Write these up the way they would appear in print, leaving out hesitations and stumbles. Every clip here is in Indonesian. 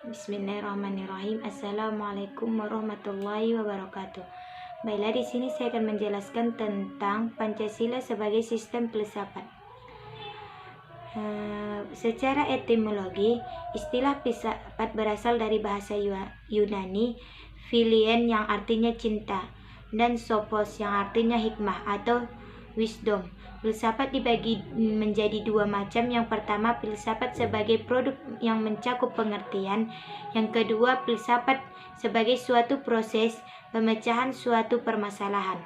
Bismillahirrahmanirrahim. Assalamualaikum warahmatullahi wabarakatuh. Baiklah, di sini saya akan menjelaskan tentang Pancasila sebagai sistem filsafat. Secara etimologi, istilah filsafat berasal dari bahasa Yunani, philien yang artinya cinta, dan sophos yang artinya hikmah atau wisdom. Filsafat dibagi menjadi dua macam. Yang pertama, filsafat sebagai produk yang mencakup pengertian. Yang kedua, filsafat sebagai suatu proses pemecahan suatu permasalahan.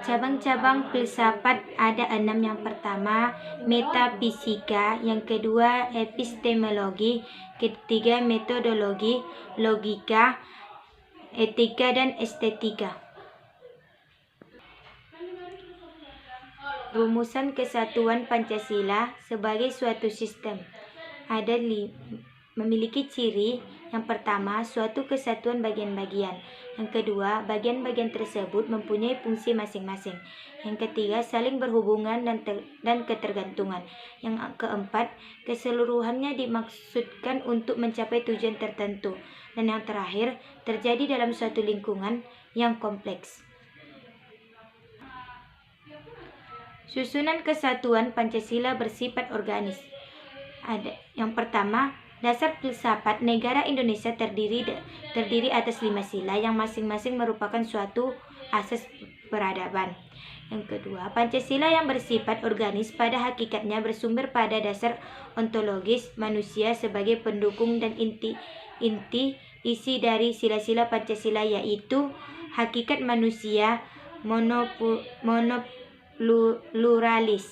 Cabang-cabang filsafat ada 6. Yang pertama, metafisika. Yang kedua, epistemologi. Ketiga, metodologi, logika, etika, dan estetika. Rumusan kesatuan Pancasila sebagai suatu sistem memiliki ciri. Yang pertama, suatu kesatuan bagian-bagian. Yang kedua, bagian-bagian tersebut mempunyai fungsi masing-masing. Yang ketiga, saling berhubungan dan ketergantungan. Yang keempat, keseluruhannya dimaksudkan untuk mencapai tujuan tertentu. Dan yang terakhir, terjadi dalam suatu lingkungan yang kompleks. Susunan kesatuan Pancasila bersifat organis. Yang pertama, dasar filsafat negara Indonesia terdiri atas 5 sila yang masing-masing merupakan suatu asas peradaban. Yang kedua, Pancasila yang bersifat organis pada hakikatnya bersumber pada dasar ontologis manusia sebagai pendukung dan isi dari sila-sila Pancasila, yaitu hakikat manusia pluralis.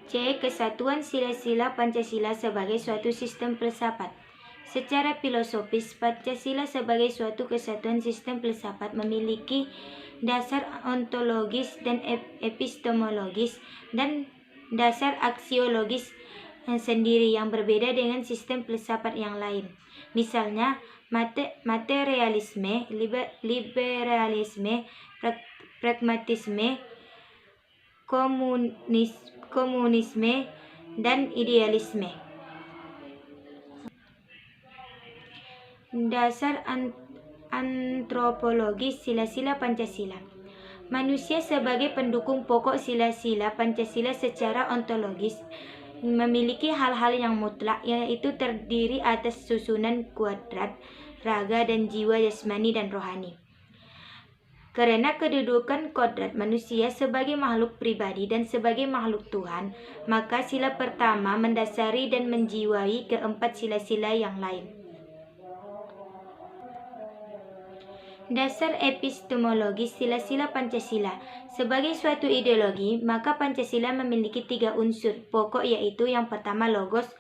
C. Kesatuan sila-sila Pancasila sebagai suatu sistem filsafat. Secara filosofis, Pancasila sebagai suatu kesatuan sistem filsafat memiliki dasar ontologis dan epistemologis dan dasar aksiologis sendiri yang berbeda dengan sistem filsafat yang lain. Misalnya, materialisme, liberalisme, pragmatisme, komunisme, dan idealisme. Dasar antropologis sila-sila Pancasila. Manusia sebagai pendukung pokok sila-sila Pancasila secara ontologis memiliki hal-hal yang mutlak, yaitu terdiri atas susunan kuadrat, raga, dan jiwa jasmani dan rohani. Karena kedudukan kodrat manusia sebagai makhluk pribadi dan sebagai makhluk Tuhan, maka sila pertama mendasari dan menjiwai keempat sila-sila yang lain. Dasar epistemologis sila-sila Pancasila. Sebagai suatu ideologi, maka Pancasila memiliki 3 unsur pokok, yaitu yang pertama logos,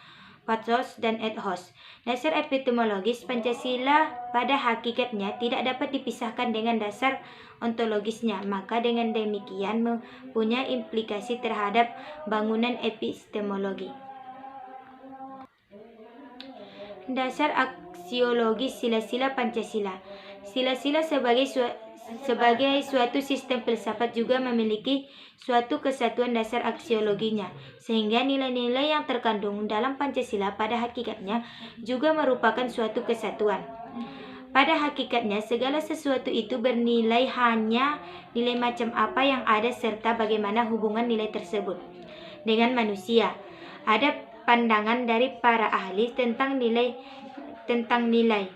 pathos, dan ethos. Dasar epistemologis Pancasila pada hakikatnya tidak dapat dipisahkan dengan dasar ontologisnya, maka dengan demikian mempunyai implikasi terhadap bangunan epistemologi. Dasar aksiologis sila-sila Pancasila. Sila-sila sebagai suatu sistem filsafat juga memiliki suatu kesatuan dasar aksiologinya, sehingga nilai-nilai yang terkandung dalam Pancasila pada hakikatnya juga merupakan suatu kesatuan. Pada hakikatnya, segala sesuatu itu bernilai hanya nilai macam apa yang ada serta bagaimana hubungan nilai tersebut dengan manusia. Ada pandangan dari para ahli tentang nilai,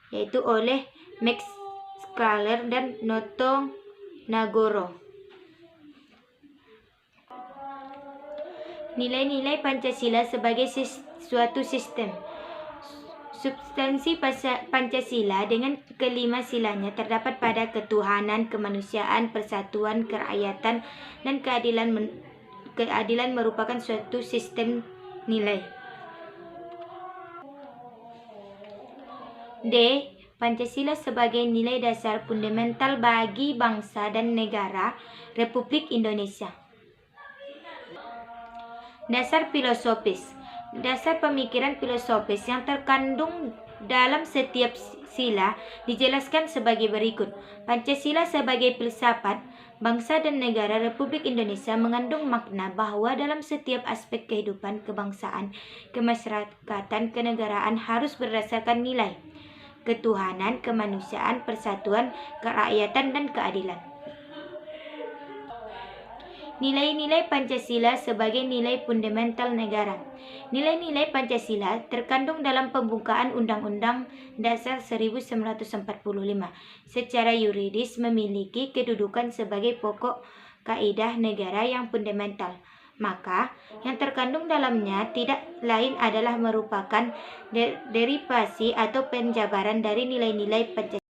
yaitu oleh Max Scheler dan Noto Nagoro. Nilai-nilai Pancasila sebagai suatu sistem. Substansi Pancasila dengan kelima silanya terdapat pada ketuhanan, kemanusiaan, persatuan, kerakyatan, dan keadilan merupakan suatu sistem nilai. D. Pancasila sebagai nilai dasar fundamental bagi bangsa dan negara Republik Indonesia. Dasar filosofis. Dasar pemikiran filosofis yang terkandung dalam setiap sila dijelaskan sebagai berikut. Pancasila sebagai filsafat Bangsa dan negara Republik Indonesia mengandung makna bahwa dalam setiap aspek kehidupan kebangsaan, kemasyarakatan, kenegaraan harus berdasarkan nilai ketuhanan, kemanusiaan, persatuan, kerakyatan, dan keadilan. Nilai-nilai Pancasila sebagai nilai fundamental negara. Nilai-nilai Pancasila terkandung dalam pembukaan Undang-Undang Dasar 1945. Secara yuridis memiliki kedudukan sebagai pokok kaidah negara yang fundamental. Maka, yang terkandung dalamnya tidak lain adalah merupakan derivasi atau penjabaran dari nilai-nilai Pancasila.